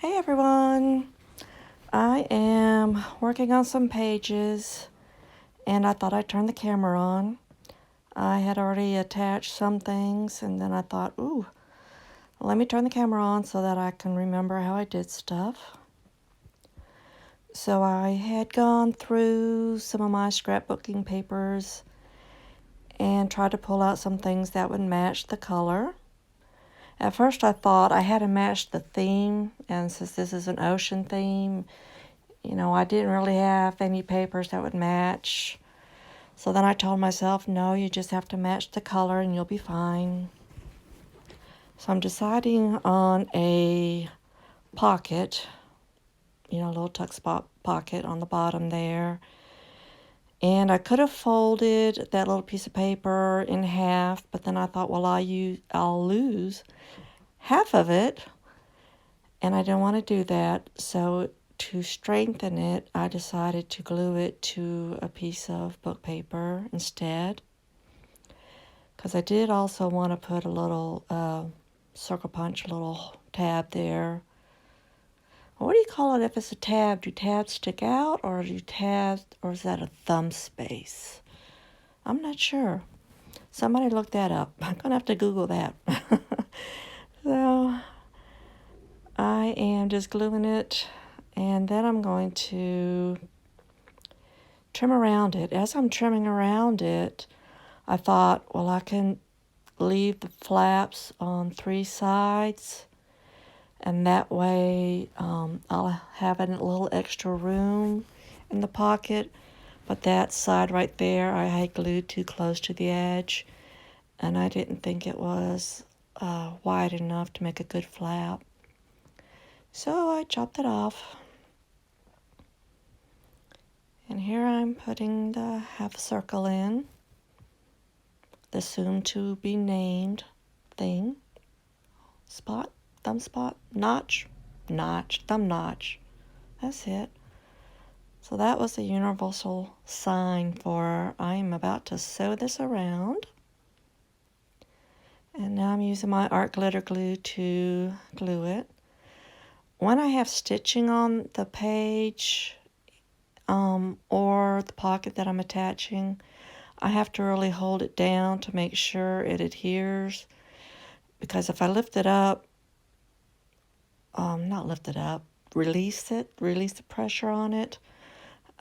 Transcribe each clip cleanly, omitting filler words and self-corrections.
Hey everyone, I am working on some pages and I thought I'd turn the camera on. I had already attached some things and then I thought, ooh, let me turn the camera on so that I can remember how I did stuff. So I had gone through some of my scrapbooking papers and tried to pull out some things that would match the color. At first I thought I had to match the theme, and since this is an ocean theme, I didn't really have any papers that would match. So then I told myself, no, you just have to match the color and you'll be fine. So I'm deciding on a pocket, a little tuck spot pocket on the bottom there. And I could have folded that little piece of paper in half, but then I thought, well, I'll lose half of it, and I didn't want to do that. So to strengthen it, I decided to glue it to a piece of book paper instead. Because I did also want to put a little circle punch, a little tab there. What do you call it if it's a tab? Do tabs stick out, or is that a thumb space? I'm not sure. Somebody look that up. I'm gonna have to Google that. So I am just gluing it, and then I'm going to trim around it. As I'm trimming around it, I thought, well, I can leave the flaps on 3 sides, and that way I'll have a little extra room in the pocket. But that side right there, I had glued too close to the edge, and I didn't think it was wide enough to make a good flap. So I chopped it off. And here I'm putting the half circle in, the soon to be named thing. Spot, thumb spot, notch, thumb notch. That's it. So that was the universal sign for I'm about to sew this around. And now I'm using my art glitter glue to glue it. When I have stitching on the page or the pocket that I'm attaching, I have to really hold it down to make sure it adheres. Because if I lift it up, release the pressure on it,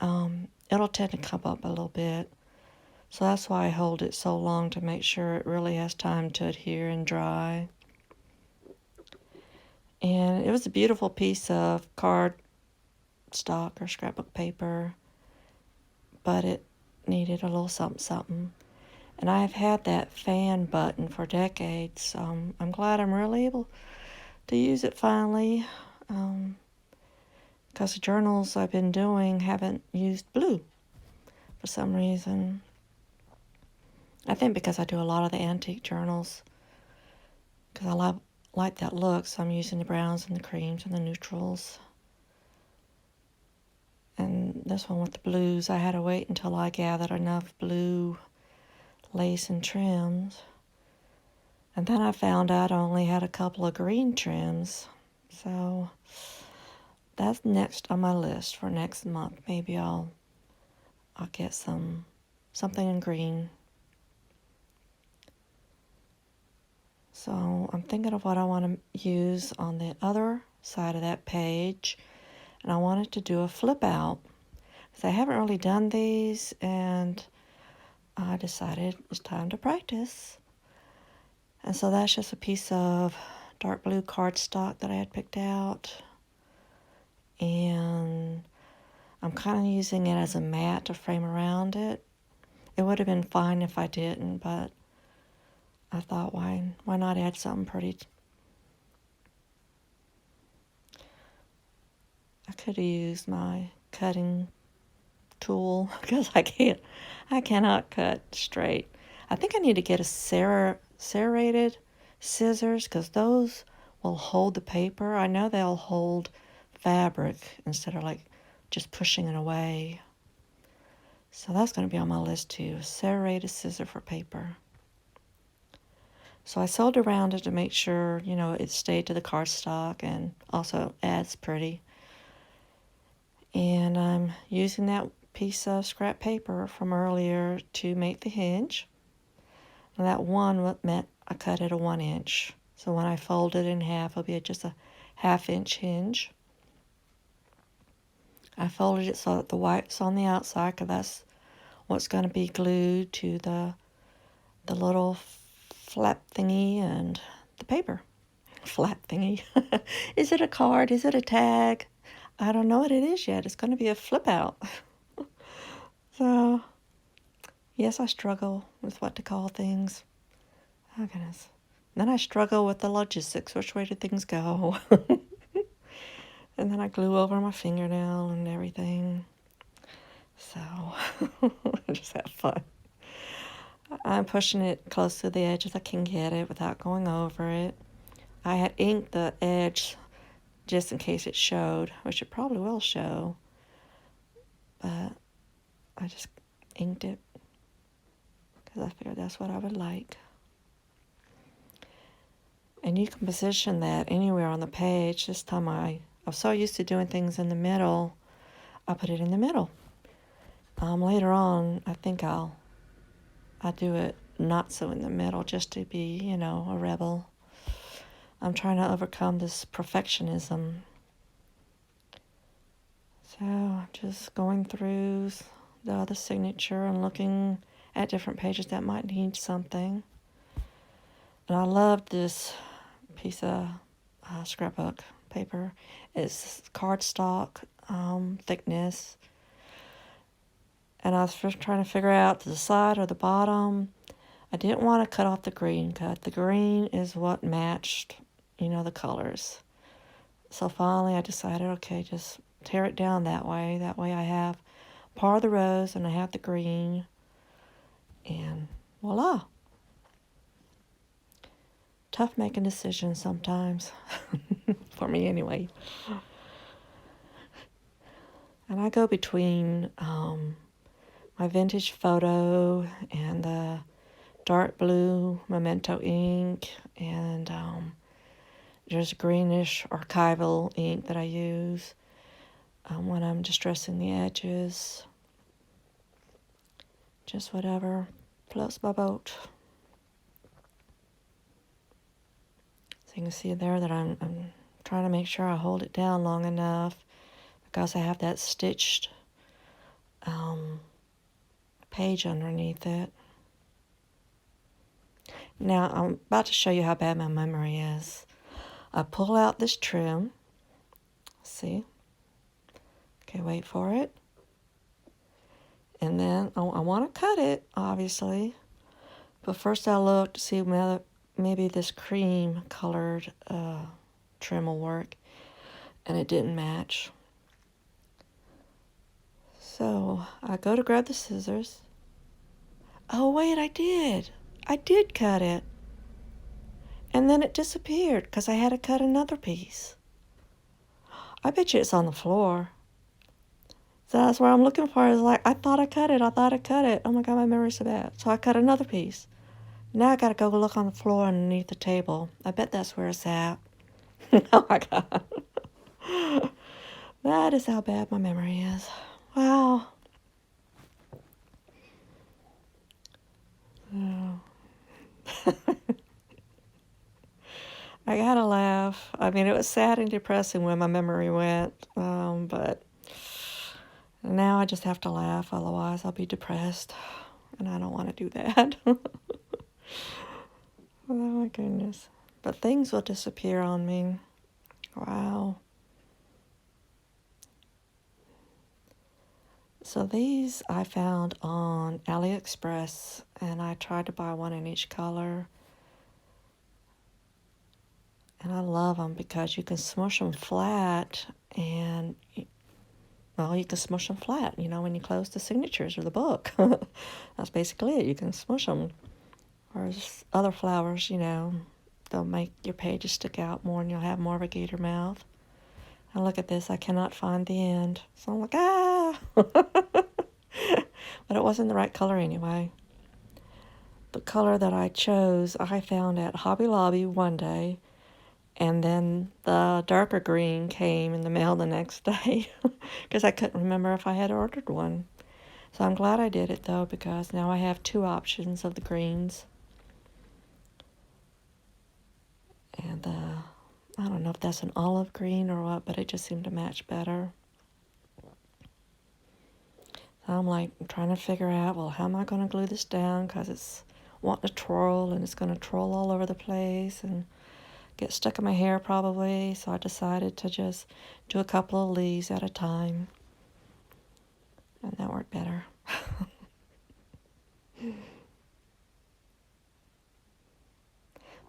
it'll tend to come up a little bit. So that's why I hold it so long, to make sure it really has time to adhere and dry. And it was a beautiful piece of card stock or scrapbook paper, but it needed a little something. And I've had that fan button for decades, so I'm glad I'm really able to use it finally. Because the journals I've been doing haven't used blue for some reason. I think because I do a lot of the antique journals, because I like that look, so I'm using the browns and the creams and the neutrals. And this one with the blues, I had to wait until I gathered enough blue lace and trims. And then I found out I only had a couple of green trims. So that's next on my list for next month. Maybe I'll get something in green. So I'm thinking of what I want to use on the other side of that page. And I wanted to do a flip out, because I haven't really done these, and I decided it's time to practice. And so that's just a piece of dark blue cardstock that I had picked out. And I'm kind of using it as a mat to frame around it. It would have been fine if I didn't, but I thought, why not add something pretty? I could have used my cutting tool, because I cannot cut straight. I think I need to get a serrated scissors, because those will hold the paper. I know they'll hold fabric instead of like just pushing it away. So that's going to be on my list too, a serrated scissor for paper. So I sewed around it to make sure, you know, it stayed to the cardstock and also adds pretty. And I'm using that piece of scrap paper from earlier to make the hinge. And that one meant I cut it a 1 inch. So when I fold it in half, it'll be just a 1/2 inch hinge. I folded it so that the white's on the outside, because that's what's going to be glued to the little flap thingy and the paper. Flap thingy. Is it a card? Is it a tag? I don't know what it is yet. It's going to be a flip out. So, yes, I struggle with what to call things. Oh, goodness. Then I struggle with the logistics. Which way do things go? And then I glue over my fingernail and everything. So, I just have fun. I'm pushing it close to the edge as I can get it without going over it. I had inked the edge just in case it showed, which it probably will show. But I just inked it because I figured that's what I would like. And you can position that anywhere on the page. This time I'm so used to doing things in the middle, I put it in the middle. Later on, I think I'll do it not so in the middle, just to be, you know, a rebel. I'm trying to overcome this perfectionism. So just going through the other signature and looking at different pages that might need something. And I love this piece of scrapbook paper. It's cardstock thickness. And I was first trying to figure out the side or the bottom. I didn't want to cut off the green cut. The green is what matched, you know, the colors. So finally I decided, okay, just tear it down that way. That way I have part of the rose and I have the green. And voila. Tough making decisions sometimes. For me anyway. And I go between my vintage photo and the dark blue Memento ink, and there's greenish archival ink that I use when I'm distressing the edges. Just whatever floats my boat. So you can see there that I'm trying to make sure I hold it down long enough because I have that stitched page underneath it. Now I'm about to show you how bad my memory is. I pull out this trim. See? Okay, wait for it. And then I want to cut it, obviously. But first I look to see whether maybe this cream colored trim will work. And it didn't match. So I go to grab the scissors. Oh, wait, I did. I did cut it. And then it disappeared because I had to cut another piece. I bet you it's on the floor. So that's what I'm looking for. Is like, I thought I cut it. Oh my God, my memory's so bad. So I cut another piece. Now I gotta go look on the floor underneath the table. I bet that's where it's at. Oh my God. That is how bad my memory is. Wow. I gotta laugh. I mean, it was sad and depressing when my memory went, but now I just have to laugh, otherwise I'll be depressed, and I don't want to do that. Oh my goodness. But things will disappear on me. Wow. So these I found on AliExpress, and I tried to buy one in each color. And I love them because you can smush them flat, and, well, you can smush them flat, you know, when you close the signatures or the book. That's basically it. You can smush them. Whereas other flowers, you know, they'll make your pages stick out more and you'll have more of a gator mouth. And look at this. I cannot find the end. So I'm like, ah! But it wasn't the right color anyway. The color that I chose, I found at Hobby Lobby one day, and then the darker green came in the mail the next day because I couldn't remember if I had ordered one. So I'm glad I did it though, because now I have two options of the greens. And I don't know if that's an olive green or what, but it just seemed to match better. So I'm like trying to figure out, well, how am I going to glue this down, because it's wanting to twirl and it's going to twirl all over the place and get stuck in my hair probably. So I decided to just do a couple of leaves at a time, and that worked better.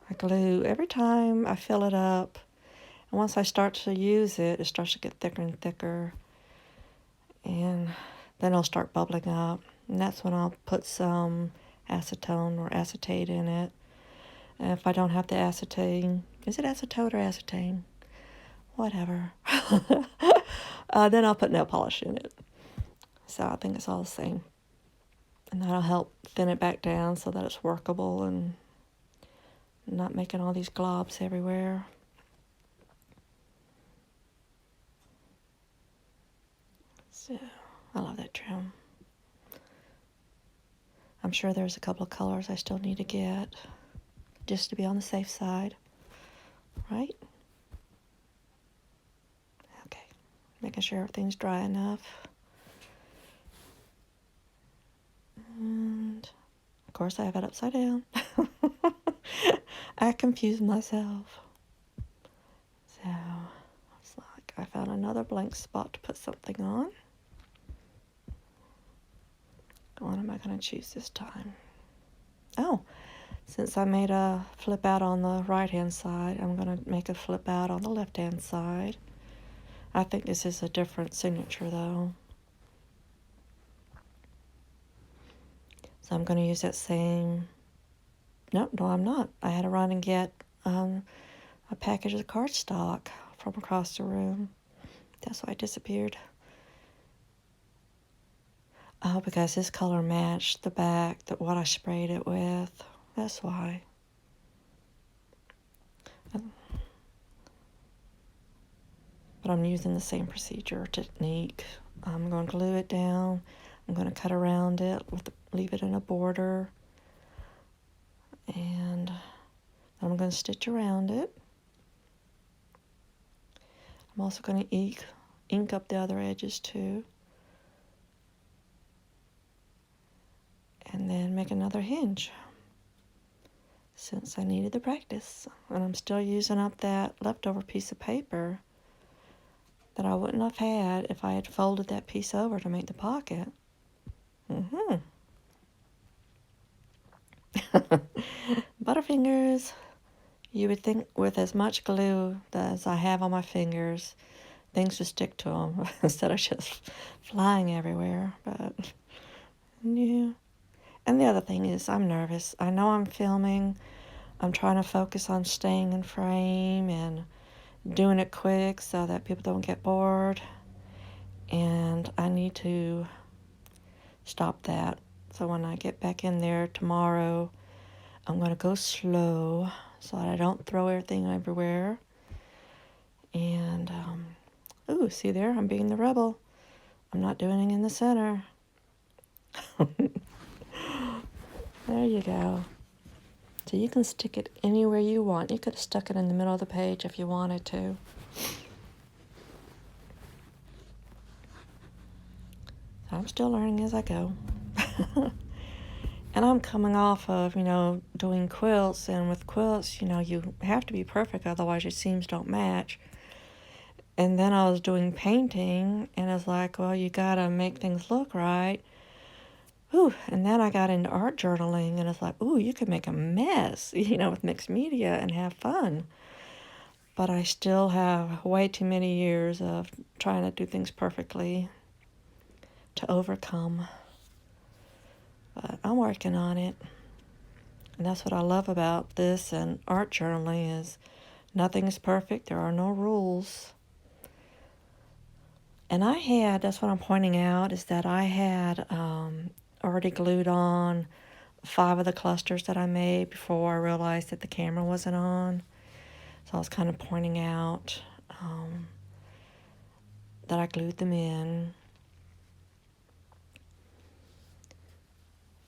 I glue every time I fill it up, and once I start to use it, it starts to get thicker and thicker, and then it'll start bubbling up, and that's when I'll put some acetone or acetate in it. And if I don't have the acetane, is it acetone or acetane? Whatever. Then I'll put nail polish in it. So I think it's all the same. And that'll help thin it back down so that it's workable and not making all these globs everywhere. So I love that trim. I'm sure there's a couple of colors I still need to get just to be on the safe side, right? Okay, making sure everything's dry enough. And of course I have it upside down. I confused myself. So it's like I found another blank spot to put something on. What am I going to choose this time? Oh, since I made a flip out on the right hand side, I'm going to make a flip out on the left hand side. I think this is a different signature though. So I'm going to use that same... No, I'm not. I had to run and get a package of cardstock from across the room. That's why it disappeared. Oh, because this color matched the back, what I sprayed it with. That's why. But I'm using the same procedure technique. I'm going to glue it down. I'm going to cut around it, leave it in a border. And I'm going to stitch around it. I'm also going to ink up the other edges too. And then make another hinge, since I needed the practice. And I'm still using up that leftover piece of paper that I wouldn't have had if I had folded that piece over to make the pocket. Butterfingers. You would think with as much glue as I have on my fingers, things would stick to them instead of just flying everywhere. But yeah. And the other thing is, I'm nervous. I know I'm filming. I'm trying to focus on staying in frame and doing it quick so that people don't get bored. And I need to stop that. So when I get back in there tomorrow, I'm going to go slow so that I don't throw everything everywhere. And, ooh, see there? I'm being the rebel. I'm not doing it in the center. There you go. So you can stick it anywhere you want. You could have stuck it in the middle of the page if you wanted to. So I'm still learning as I go. And I'm coming off of, doing quilts. And with quilts, you have to be perfect, otherwise your seams don't match. And then I was doing painting, and it's like, well, you got to make things look right. Ooh, and then I got into art journaling, and it's like, ooh, you can make a mess, with mixed media and have fun. But I still have way too many years of trying to do things perfectly to overcome. But I'm working on it. And that's what I love about this and art journaling is nothing is perfect. There are no rules. And that's what I'm pointing out, is that I had already glued on 5 of the clusters that I made before I realized that the camera wasn't on. So I was kind of pointing out that I glued them in.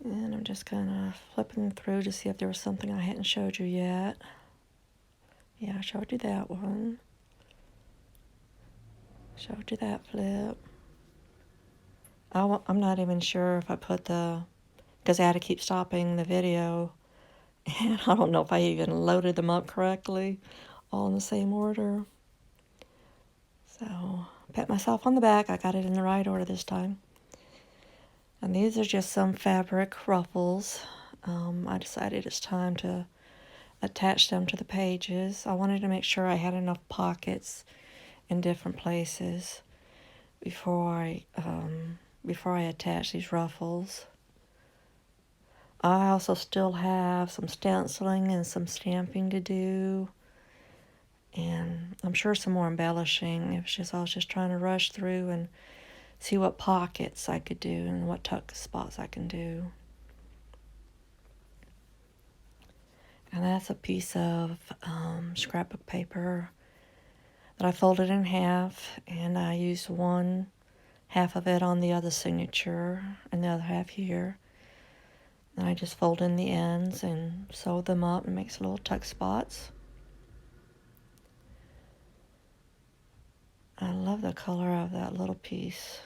And I'm just kind of flipping through to see if there was something I hadn't showed you yet. Yeah, I showed you that one. Showed you that flip. I'm not even sure if I put because I had to keep stopping the video. And I don't know if I even loaded them up correctly, all in the same order. So, pat myself on the back. I got it in the right order this time. And these are just some fabric ruffles. I decided it's time to attach them to the pages. I wanted to make sure I had enough pockets in different places before I attach these ruffles. I also still have some stenciling and some stamping to do, and I'm sure some more embellishing. I was just trying to rush through and see what pockets I could do and what tuck spots I can do. And that's a piece of scrapbook paper that I folded in half, and I used one half of it on the other signature and the other half here. And I just fold in the ends and sew them up and make some little tuck spots. I love the color of that little piece.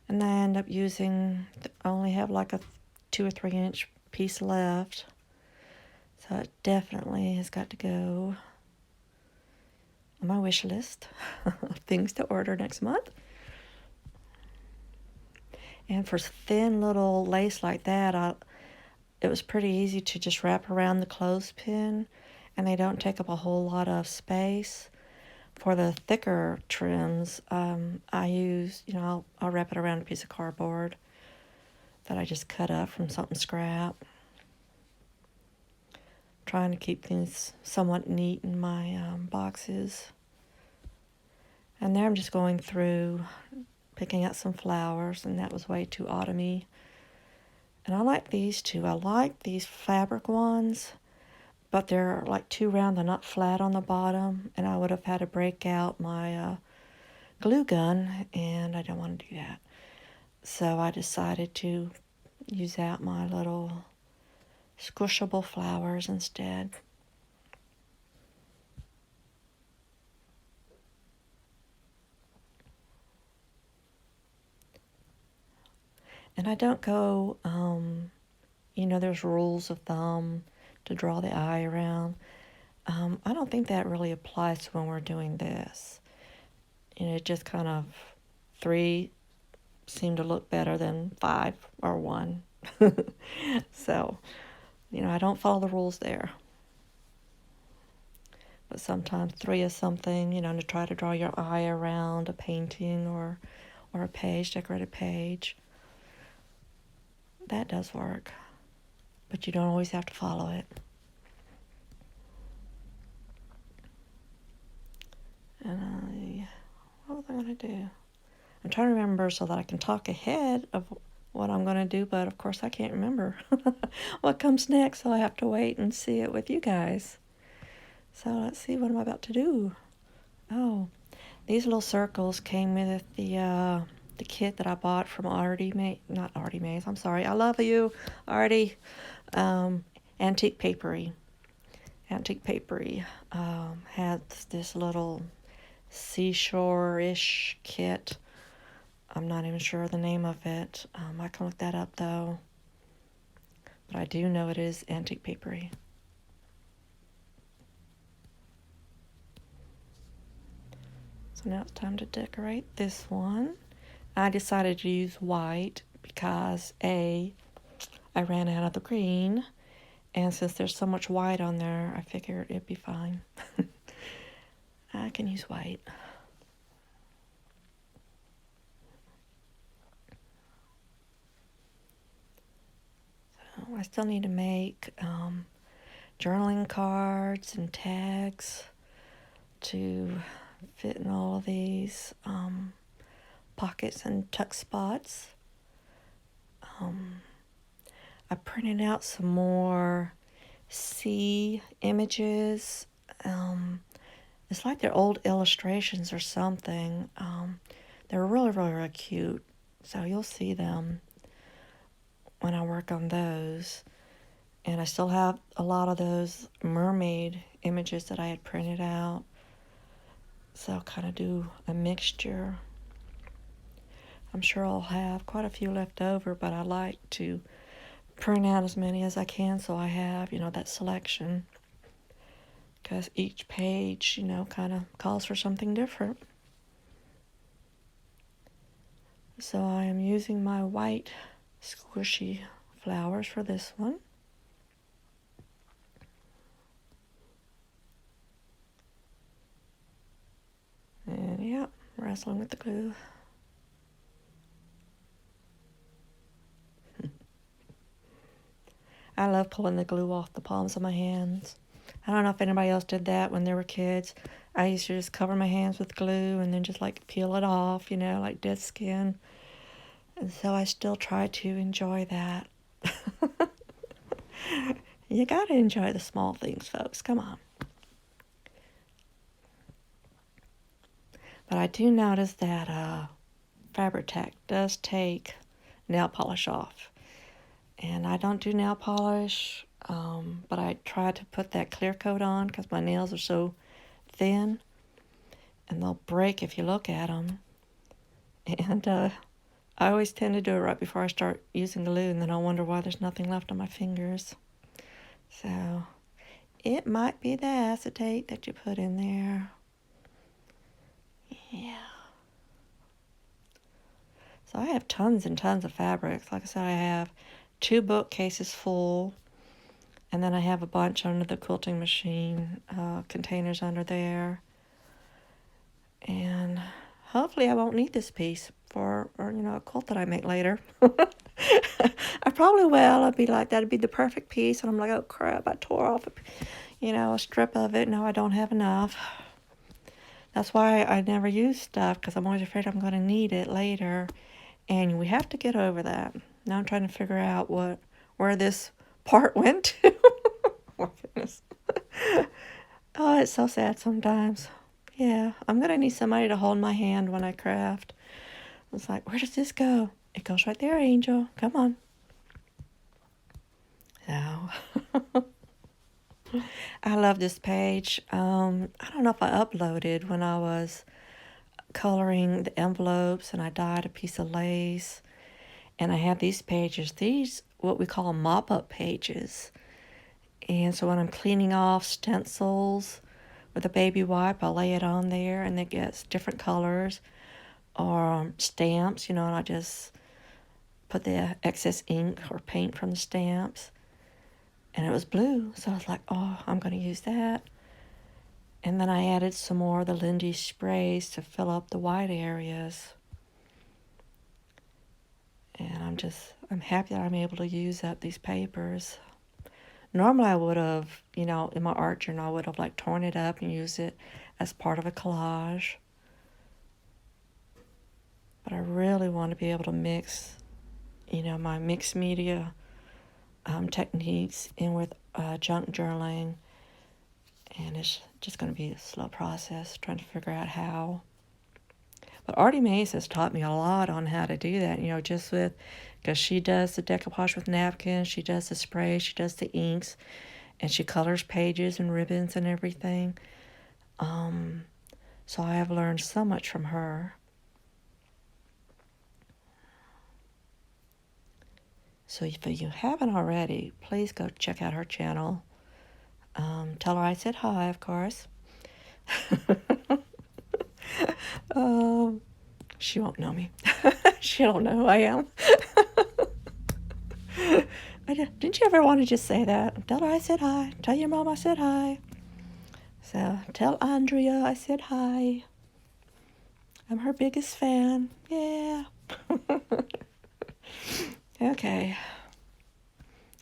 And I end up I only have like a 2 or 3 inch piece left. So it definitely has got to go on my wish list of things to order next month. And for thin little lace like that, it was pretty easy to just wrap around the clothespin, and they don't take up a whole lot of space. For the thicker trims, I use, I'll wrap it around a piece of cardboard that I just cut up from something scrap. Trying to keep things somewhat neat in my boxes. And there I'm just going through, picking out some flowers, and that was way too autumny. And I like these two. I like these fabric ones, but they're like too round. They're not flat on the bottom, and I would have had to break out my glue gun, and I don't want to do that. So I decided to use out my little squishable flowers instead. And I don't go, there's rules of thumb to draw the eye around. I don't think that really applies to when we're doing this. Just kind of 3 seem to look better than 5 or 1. So, I don't follow the rules there. But sometimes 3 is something, to try to draw your eye around a painting or a page, decorated page. That does work. But you don't always have to follow it. And what was I going to do? I'm trying to remember so that I can talk ahead of what I'm going to do, but of course I can't remember what comes next, so I have to wait and see it with you guys. So let's see, what am I about to do? Oh, these little circles came with the kit that I bought from Artie Mays. I'm sorry, I love you, Artie. Antique Papery. Antique Papery had this little seashore-ish kit. I'm not even sure the name of it. I can look that up though. But I do know it is Antique Papery. So now it's time to decorate this one. I decided to use white because I ran out of the green. And since there's so much white on there, I figured it'd be fine. I can use white. So I still need to make journaling cards and tags to fit in all of these pockets and tuck spots. I printed out some more sea images. It's like they're old illustrations or something. They're really, really, really cute. So you'll see them when I work on those. And I still have a lot of those mermaid images that I had printed out. So I'll kind of do a mixture. I'm sure I'll have quite a few left over, but I like to print out as many as I can so I have, that selection. Because each page, kind of calls for something different. So I am using my white squishy flowers for this one. And yeah, wrestling with the glue. I love pulling the glue off the palms of my hands. I don't know if anybody else did that when they were kids. I used to just cover my hands with glue and then just like peel it off, like dead skin. And so I still try to enjoy that. You gotta enjoy the small things, folks. Come on. But I do notice that Fabri-Tac does take nail polish off. And I don't do nail polish, but I try to put that clear coat on because my nails are so thin. And they'll break if you look at them. And I always tend to do it right before I start using glue, and then I'll wonder why there's nothing left on my fingers. So it might be the acetate that you put in there. Yeah. So I have tons and tons of fabrics. Like I said, I have 2 bookcases full, and then I have a bunch under the quilting machine, containers under there. And hopefully I won't need this piece for a quilt that I make later. I probably will. I'd be like, that'd be the perfect piece. And I'm like, oh crap, I tore off a strip of it. No, I don't have enough. That's why I never use stuff, because I'm always afraid I'm going to need it later. And we have to get over that. Now I'm trying to figure out where this part went to. Oh, goodness. Oh, it's so sad sometimes. Yeah, I'm going to need somebody to hold my hand when I craft. It's like, where does this go? It goes right there, Angel. Come on. So, I love this page. I don't know if I uploaded when I was coloring the envelopes and I dyed a piece of lace. And I have these pages. These, what we call mop-up pages. And so when I'm cleaning off stencils with a baby wipe, I'll lay it on there and it gets different colors. Or stamps, and I just put the excess ink or paint from the stamps. And it was blue, so I was like, oh, I'm going to use that. And then I added some more of the Lindy sprays to fill up the white areas. And I'm happy that I'm able to use up these papers. Normally I would have, in my art journal, I would have like torn it up and used it as part of a collage. But I really want to be able to mix, my mixed media techniques in with junk journaling. And it's just going to be a slow process trying to figure out how. But Artie Mays has taught me a lot on how to do that, because she does the decoupage with napkins, she does the spray, she does the inks, and she colors pages and ribbons and everything. So I have learned so much from her. So if you haven't already, please go check out her channel. Tell her I said hi, of course. She won't know me. She don't know who I am. Didn't you ever want to just say that? Tell her I said hi. Tell your mom I said hi. So tell Andrea I said hi. I'm her biggest fan. Yeah. Okay.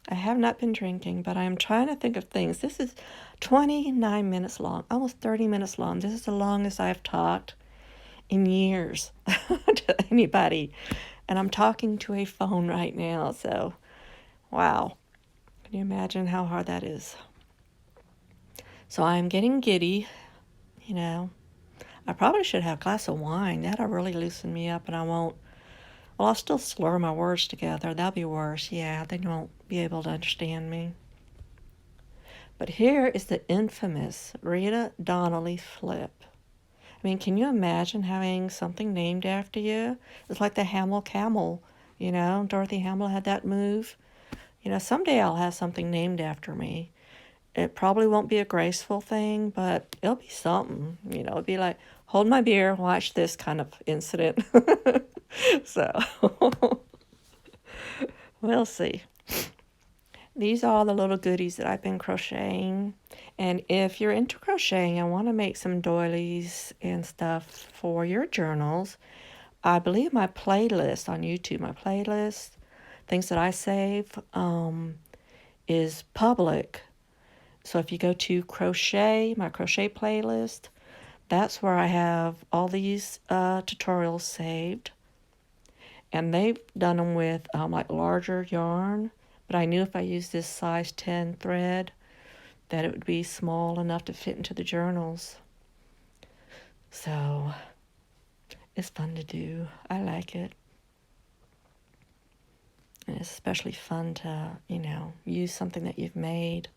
I have not been drinking, but I am trying to think of things. This is 29 minutes long, almost 30 minutes long. This is the longest I've talked in years to anybody. And I'm talking to a phone right now, so Wow. Can you imagine how hard that is? So I'm getting giddy, you know. I probably should have a glass of wine. That'll really loosen me up and I won't. Well, I'll still slur my words together. That'll be worse. Yeah, they won't be able to understand me. But here is the infamous Rita Donnelly flip. I mean, can you imagine having something named after you? It's like the Hamill Camel, you know. Dorothy Hamill had that move. You know, someday I'll have something named after me. It probably won't be a graceful thing, but it'll be something. You know, it'll be like, hold my beer, watch this kind of incident. So, we'll see. These are all the little goodies that I've been crocheting. And if you're into crocheting and want to make some doilies and stuff for your journals, I believe my playlist on YouTube, my playlist, things that I save, is public. So if you go to crochet, my crochet playlist, that's where I have all these tutorials saved. And they've done them with like larger yarn. But I knew if I used this size 10 thread that it would be small enough to fit into the journals. So it's fun to do. I like it. And it's especially fun to, you know, use something that you've made.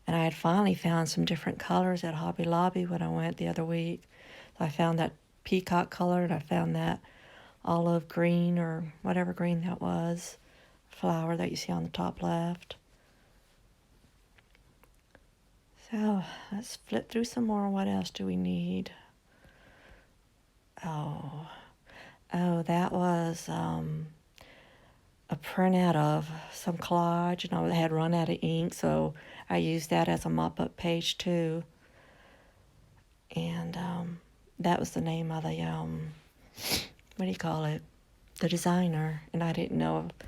And I had finally found some different colors at Hobby Lobby when I went the other week. So I found that peacock color and I found that olive green or whatever green that was, flower that you see on the top left. So let's flip through some more. What else do we need? Oh, that was a printout of some collage, and I had run out of ink, so I used that as a mop-up page too. And that was the name of the what do you call it? The designer, and I didn't know if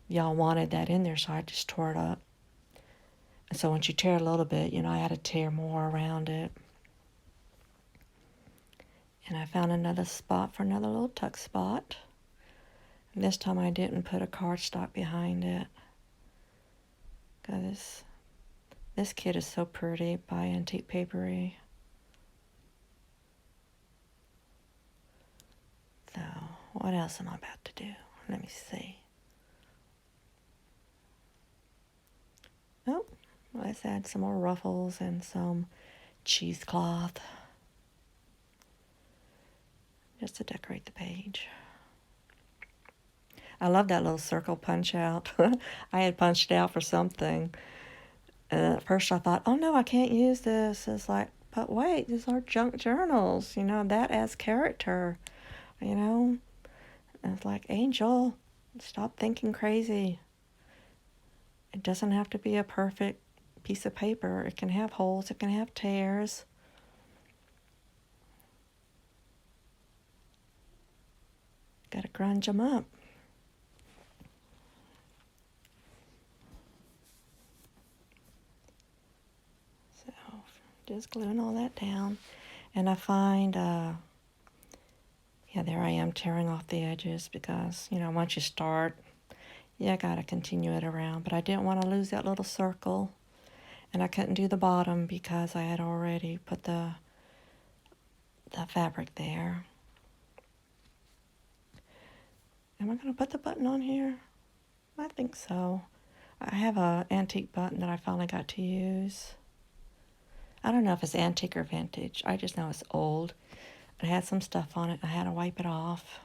y'all wanted that in there, so I just tore it up. And so once you tear a little bit, you know, I had to tear more around it. And I found another spot for another little tuck spot. And this time I didn't put a cardstock behind it. Because this kit is so pretty by Antique Papery. So, what else am I about to do? Let me see. Oh, let's add some more ruffles and some cheesecloth. Just to decorate the page. I love that little circle punch out. I had punched out for something. And at first I thought, oh no, I can't use this. It's like, but wait, these are junk journals. You know, that adds character. You know? And it's like, Angel, stop thinking crazy. It doesn't have to be a perfect piece of paper. It can have holes. It can have tears. Gotta grunge them up. So, just gluing all that down. And I find, yeah, there I am tearing off the edges because, you know, once you start, you gotta continue it around. But I didn't want to lose that little circle. And I couldn't do the bottom because I had already put the fabric there. Am I going to put the button on here? I think so. I have an antique button that I finally got to use. I don't know if it's antique or vintage. I just know it's old. It had some stuff on it. I had to wipe it off.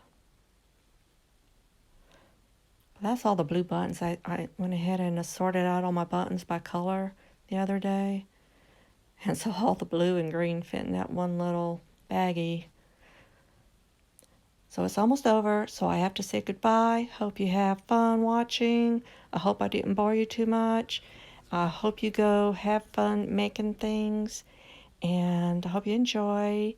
But that's all the blue buttons. I went ahead and sorted out all my buttons by color the other day. And so all the blue and green fit in that one little baggie. So it's almost over, so I have to say goodbye. Hope you have fun watching. I hope I didn't bore you too much. I hope you go have fun making things, and I hope you enjoy.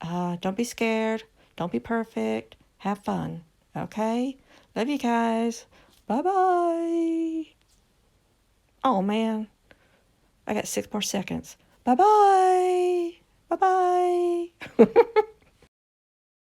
Don't be scared. Don't be perfect. Have fun, okay? Love you guys. Bye-bye. Oh, man. I got 6 more seconds. Bye-bye. Bye-bye.